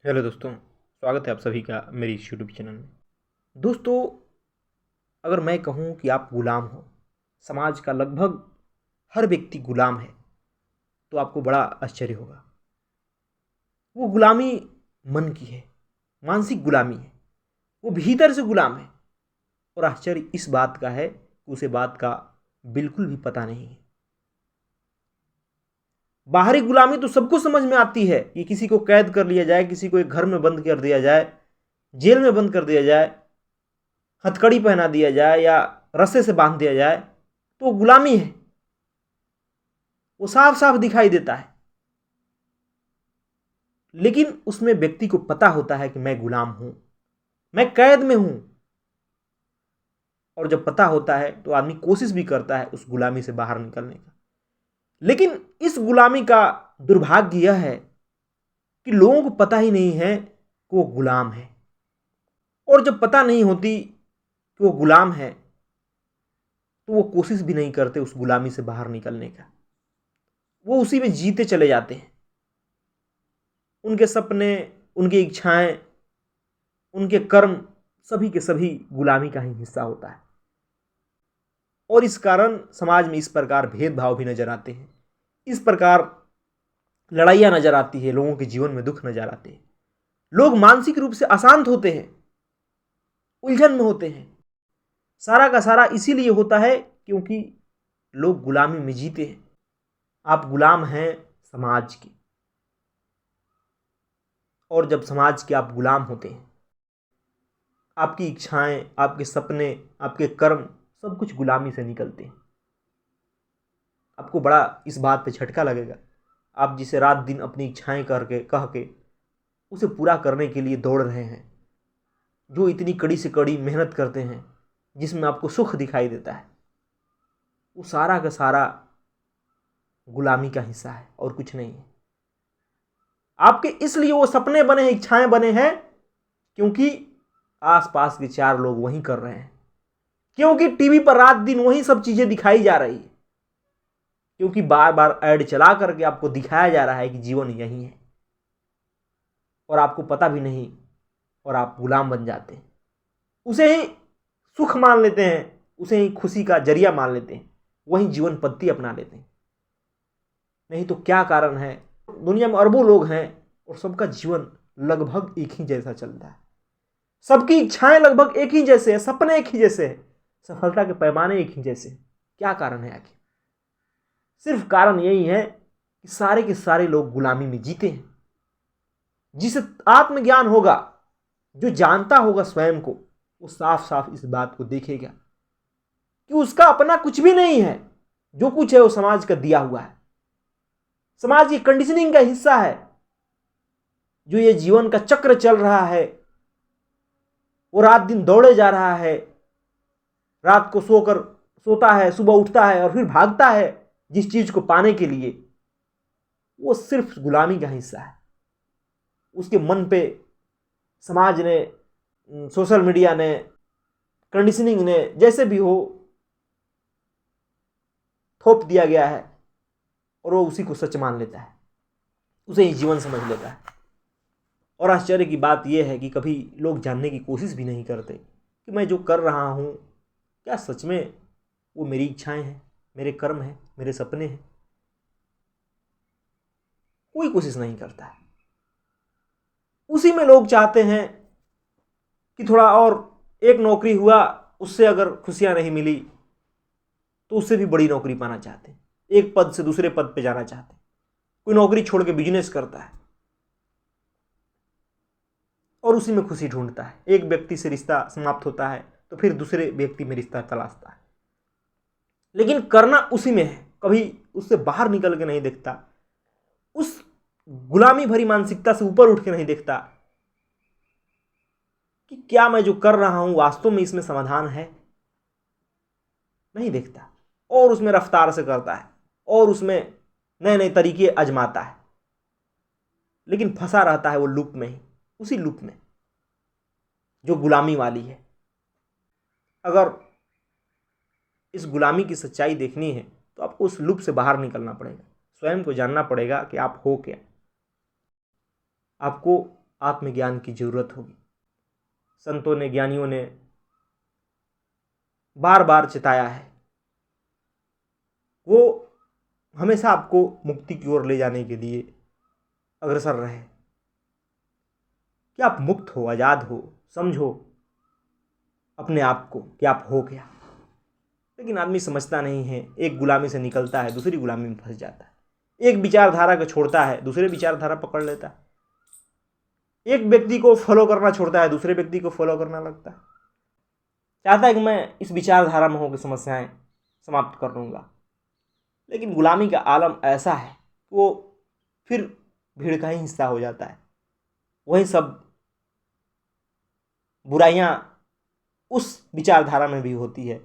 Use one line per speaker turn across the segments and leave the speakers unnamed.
Hello दोस्तों, स्वागत है आप सभी का मेरी इस यूट्यूब चैनल में। दोस्तों, अगर मैं कहूँ कि आप गुलाम हो, समाज का लगभग हर व्यक्ति गुलाम है, तो आपको बड़ा आश्चर्य होगा। वो गुलामी मन की है, मानसिक गुलामी है, वो भीतर से गुलाम है। और आश्चर्य इस बात का है कि उसे बात का बिल्कुल भी पता नहीं है। बाहरी गुलामी तो सबको समझ में आती है कि किसी को कैद कर लिया जाए, किसी को एक घर में बंद कर दिया जाए, जेल में बंद कर दिया जाए, हथकड़ी पहना दिया जाए या रस्से से बांध दिया जाए, तो गुलामी है। वो साफ साफ दिखाई देता है। लेकिन उसमें व्यक्ति को पता होता है कि मैं गुलाम हूं, मैं कैद में हूं। और जब पता होता है तो आदमी कोशिश भी करता है उस गुलामी से बाहर निकलने का। लेकिन इस गुलामी का दुर्भाग्य यह है कि लोगों को पता ही नहीं है कि वो गुलाम है। और जब पता नहीं होती कि वो गुलाम है, तो वो कोशिश भी नहीं करते उस गुलामी से बाहर निकलने का। वो उसी में जीते चले जाते हैं। उनके सपने, उनकी इच्छाएं, उनके कर्म सभी के सभी गुलामी का ही हिस्सा होता है। और इस कारण समाज में इस प्रकार भेदभाव भी नजर आते हैं, इस प्रकार लड़ाइयां नजर आती है, लोगों के जीवन में दुख नजर आते हैं। लोग मानसिक रूप से अशांत होते हैं, उलझन में होते हैं। सारा का सारा इसीलिए होता है क्योंकि लोग गुलामी में जीते हैं। आप गुलाम हैं समाज के, और जब समाज के आप गुलाम होते हैं, आपकी इच्छाएं, आपके सपने, आपके कर्म सब कुछ गुलामी से निकलते हैं। आपको बड़ा इस बात पे झटका लगेगा। आप जिसे रात दिन अपनी इच्छाएं करके कह के उसे पूरा करने के लिए दौड़ रहे हैं, जो इतनी कड़ी से कड़ी मेहनत करते हैं, जिसमें आपको सुख दिखाई देता है, वो सारा का सारा गुलामी का हिस्सा है और कुछ नहीं है। आपके इसलिए वो सपने बने हैं, इच्छाएं बने हैं, क्योंकि आसपास के चार लोग वही कर रहे हैं, क्योंकि टीवी पर रात दिन वही सब चीजें दिखाई जा रही है, क्योंकि बार बार ऐड चला करके आपको दिखाया जा रहा है कि जीवन यही है। और आपको पता भी नहीं, और आप गुलाम बन जाते हैं। उसे ही सुख मान लेते हैं, उसे ही खुशी का जरिया मान लेते हैं, वही जीवन पद्धति अपना लेते हैं। नहीं तो क्या कारण है? दुनिया में अरबों लोग हैं और सबका जीवन लगभग एक ही जैसा चलता है। सबकी इच्छाएं लगभग एक ही जैसे हैं, सपने एक ही जैसे हैं, सफलता के पैमाने एक ही जैसे हैं। क्या कारण है आखिर? सिर्फ कारण यही है कि सारे के सारे लोग गुलामी में जीते हैं। जिसे आत्मज्ञान होगा, जो जानता होगा स्वयं को, वो साफ साफ इस बात को देखेगा कि उसका अपना कुछ भी नहीं है। जो कुछ है वो समाज का दिया हुआ है, समाज की कंडीशनिंग का हिस्सा है। जो ये जीवन का चक्र चल रहा है, वो रात दिन दौड़े जा रहा है, रात को सोकर सोता है, सुबह उठता है और फिर भागता है जिस चीज को पाने के लिए, वो सिर्फ गुलामी का हिस्सा है। उसके मन पे समाज ने, सोशल मीडिया ने, कंडीशनिंग ने, जैसे भी हो, थोप दिया गया है और वो उसी को सच मान लेता है, उसे ही जीवन समझ लेता है। और आश्चर्य की बात यह है कि कभी लोग जानने की कोशिश भी नहीं करते कि मैं जो कर रहा हूँ, क्या सच में वो मेरी इच्छाएं हैं, मेरे कर्म हैं, मेरे सपने हैं। कोई कोशिश नहीं करता है। उसी में लोग चाहते हैं कि थोड़ा और एक नौकरी हुआ, उससे अगर खुशियां नहीं मिली तो उससे भी बड़ी नौकरी पाना चाहते हैं, एक पद से दूसरे पद पे जाना चाहते हैं। कोई नौकरी छोड़ के बिजनेस करता है और उसी में खुशी ढूंढता है। एक व्यक्ति से रिश्ता समाप्त होता है तो फिर दूसरे व्यक्ति में रिश्ता तलाशता है, लेकिन करना उसी में है, कभी उससे बाहर निकल के नहीं देखता, उस गुलामी भरी मानसिकता से ऊपर उठ के नहीं देखता कि क्या मैं जो कर रहा हूं वास्तव में इसमें समाधान है। नहीं देखता, और उसमें रफ्तार से करता है और उसमें नए नए तरीके आजमाता है, लेकिन फंसा रहता है वो लूप में ही, उसी लूप में जो गुलामी वाली है। अगर इस गुलामी की सच्चाई देखनी है तो आपको उस लूप से बाहर निकलना पड़ेगा, स्वयं को जानना पड़ेगा कि आप हो क्या। आपको आत्मज्ञान की जरूरत होगी। संतों ने, ज्ञानियों ने बार बार चिताया है, वो हमेशा आपको मुक्ति की ओर ले जाने के लिए अग्रसर रहे कि आप मुक्त हो, आज़ाद हो, समझो अपने आप को कि आप हो क्या। लेकिन आदमी समझता नहीं है, एक गुलामी से निकलता है, दूसरी गुलामी में फंस जाता है। एक विचारधारा को छोड़ता है, दूसरे विचारधारा पकड़ लेता है। एक व्यक्ति को फॉलो करना छोड़ता है, दूसरे व्यक्ति को फॉलो करना लगता है। चाहता है कि मैं इस विचारधारा में होकर समस्याएं समाप्त कर लूँगा, लेकिन गुलामी का आलम ऐसा है वो फिर भीड़ का ही हिस्सा हो जाता है। वही सब बुराइयां उस विचारधारा में भी होती है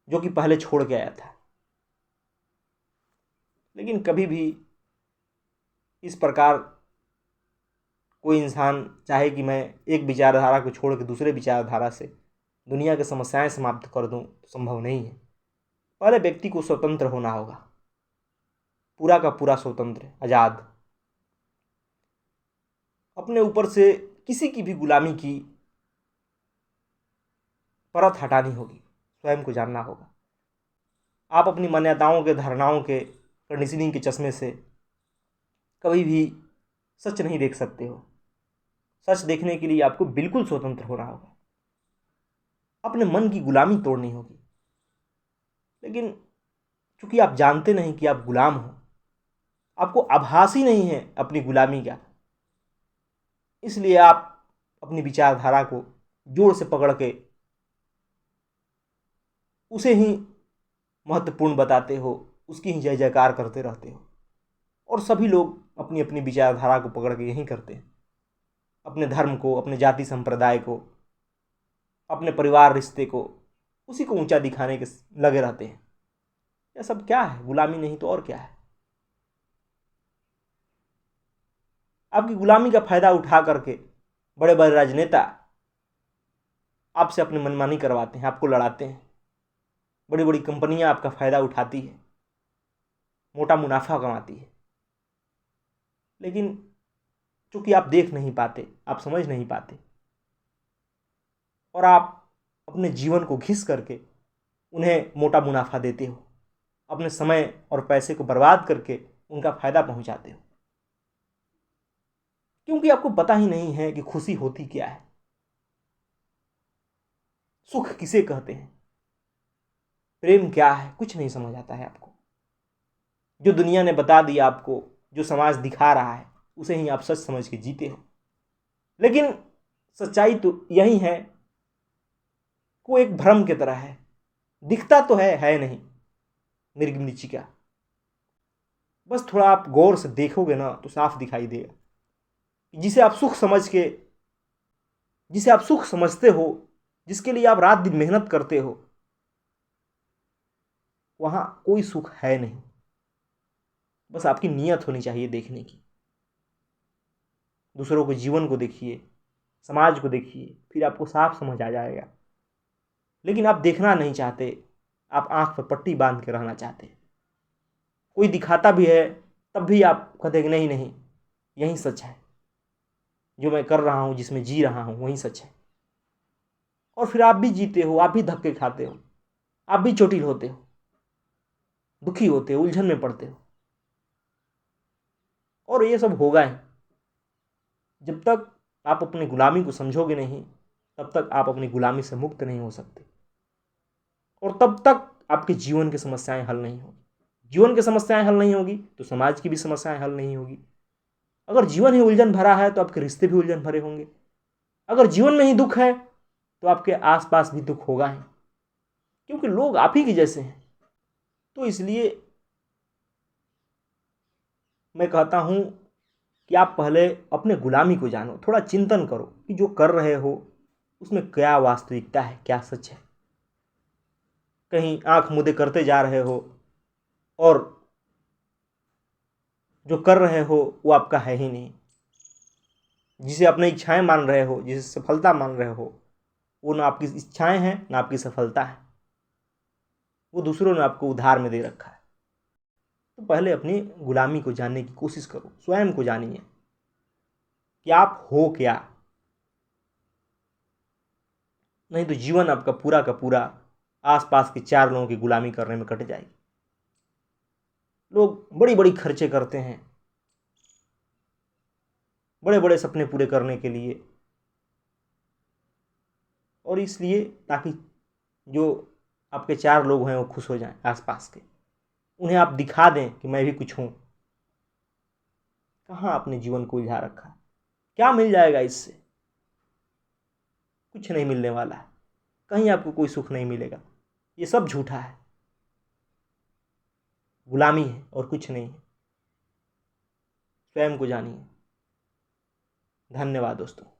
जो कि पहले छोड़ के आया था। लेकिन कभी भी इस प्रकार कोई इंसान चाहे कि मैं एक विचारधारा को छोड़ के दूसरे विचारधारा से दुनिया की समस्याएं समाप्त कर दूं, तो संभव नहीं है। पहले व्यक्ति को स्वतंत्र होना होगा, पूरा का पूरा स्वतंत्र, आज़ाद। अपने ऊपर से किसी की भी गुलामी की परत हटानी होगी, स्वयं को जानना होगा। आप अपनी मान्यताओं के, धारणाओं के, कंडीशनिंग के चश्मे से कभी भी सच नहीं देख सकते हो। सच देखने के लिए आपको बिल्कुल स्वतंत्र होना होगा, अपने मन की गुलामी तोड़नी होगी। लेकिन चूंकि आप जानते नहीं कि आप गुलाम हो, आपको आभास ही नहीं है अपनी गुलामी का, इसलिए आप अपनी विचारधारा को जोर से पकड़ के उसे ही महत्वपूर्ण बताते हो, उसकी ही जय जयकार करते रहते हो। और सभी लोग अपनी अपनी विचारधारा को पकड़ के यही करते हैं, अपने धर्म को, अपने जाति संप्रदाय को, अपने परिवार रिश्ते को, उसी को ऊंचा दिखाने के लगे रहते हैं। यह सब क्या है? गुलामी नहीं तो और क्या है? आपकी गुलामी का फायदा उठा करके बड़े बड़े राजनेता आपसे अपनी मनमानी करवाते हैं, आपको लड़ाते हैं। बड़ी बड़ी कंपनियां आपका फायदा उठाती है, मोटा मुनाफा कमाती है। लेकिन चूंकि आप देख नहीं पाते, आप समझ नहीं पाते, और आप अपने जीवन को घिस करके उन्हें मोटा मुनाफा देते हो, अपने समय और पैसे को बर्बाद करके उनका फायदा पहुंचाते हो, क्योंकि आपको पता ही नहीं है कि खुशी होती क्या है, सुख किसे कहते हैं, प्रेम क्या है, कुछ नहीं समझ आता है आपको। जो दुनिया ने बता दिया आपको, जो समाज दिखा रहा है, उसे ही आप सच समझ के जीते हो। लेकिन सच्चाई तो यही है, वो एक भ्रम की तरह है, दिखता तो है नहीं, निर्गमनिचिका। बस थोड़ा आप गौर से देखोगे ना तो साफ दिखाई देगा। जिसे आप सुख समझ के, जिसे आप सुख समझते हो, जिसके लिए आप रात दिन मेहनत करते हो, वहां कोई सुख है नहीं। बस आपकी नीयत होनी चाहिए देखने की। दूसरों के जीवन को देखिए, समाज को देखिए, फिर आपको साफ समझ आ जाएगा। लेकिन आप देखना नहीं चाहते, आप आंख पर पट्टी बांध के रहना चाहते। कोई दिखाता भी है तब भी आप कहते कि नहीं नहीं, यही सच है, जो मैं कर रहा हूं, जिसमें जी रहा हूं, वही सच है। और फिर आप भी जीते हो, आप भी धक्के खाते हो, आप भी चोटिल होते हो, दुखी होते हो, उलझन में पड़ते हो। और ये सब होगा ही जब तक आप अपनी गुलामी को समझोगे नहीं, तब तक आप अपनी गुलामी से मुक्त नहीं हो सकते, और तब तक आपके जीवन की समस्याएं हल नहीं होगी। जीवन की समस्याएं हल नहीं होगी तो समाज की भी समस्याएं हल नहीं होगी। अगर जीवन ही उलझन भरा है तो आपके रिश्ते भी उलझन भरे होंगे। अगर जीवन में ही दुख है तो आपके आसपास भी दुख होगा ही, क्योंकि लोग आप ही के जैसे हैं। तो इसलिए मैं कहता हूं कि आप पहले अपने गुलामी को जानो, थोड़ा चिंतन करो कि जो कर रहे हो उसमें क्या वास्तविकता है, क्या सच है। कहीं आंख मूंदे करते जा रहे हो और जो कर रहे हो वो आपका है ही नहीं। जिसे अपनी इच्छाएं मान रहे हो, जिसे सफलता मान रहे हो, वो ना आपकी इच्छाएं हैं ना आपकी सफलता है, वो दूसरों ने आपको उधार में दे रखा है। तो पहले अपनी गुलामी को जानने की कोशिश करो, स्वयं को जानिए कि आप हो क्या, नहीं तो जीवन आपका पूरा का पूरा आसपास के 4 लोगों की गुलामी करने में कट जाएगी। लोग बड़ी बड़ी खर्चे करते हैं बड़े बड़े सपने पूरे करने के लिए, और इसलिए ताकि जो आपके 4 लोग हैं वो खुश हो जाएं आसपास के, उन्हें आप दिखा दें कि मैं भी कुछ हूँ। कहाँ अपने जीवन को उलझा रखा है, क्या मिल जाएगा इससे? कुछ नहीं मिलने वाला है, कहीं आपको कोई सुख नहीं मिलेगा। ये सब झूठा है, गुलामी है और कुछ नहीं है। स्वयं को जानिए। धन्यवाद दोस्तों।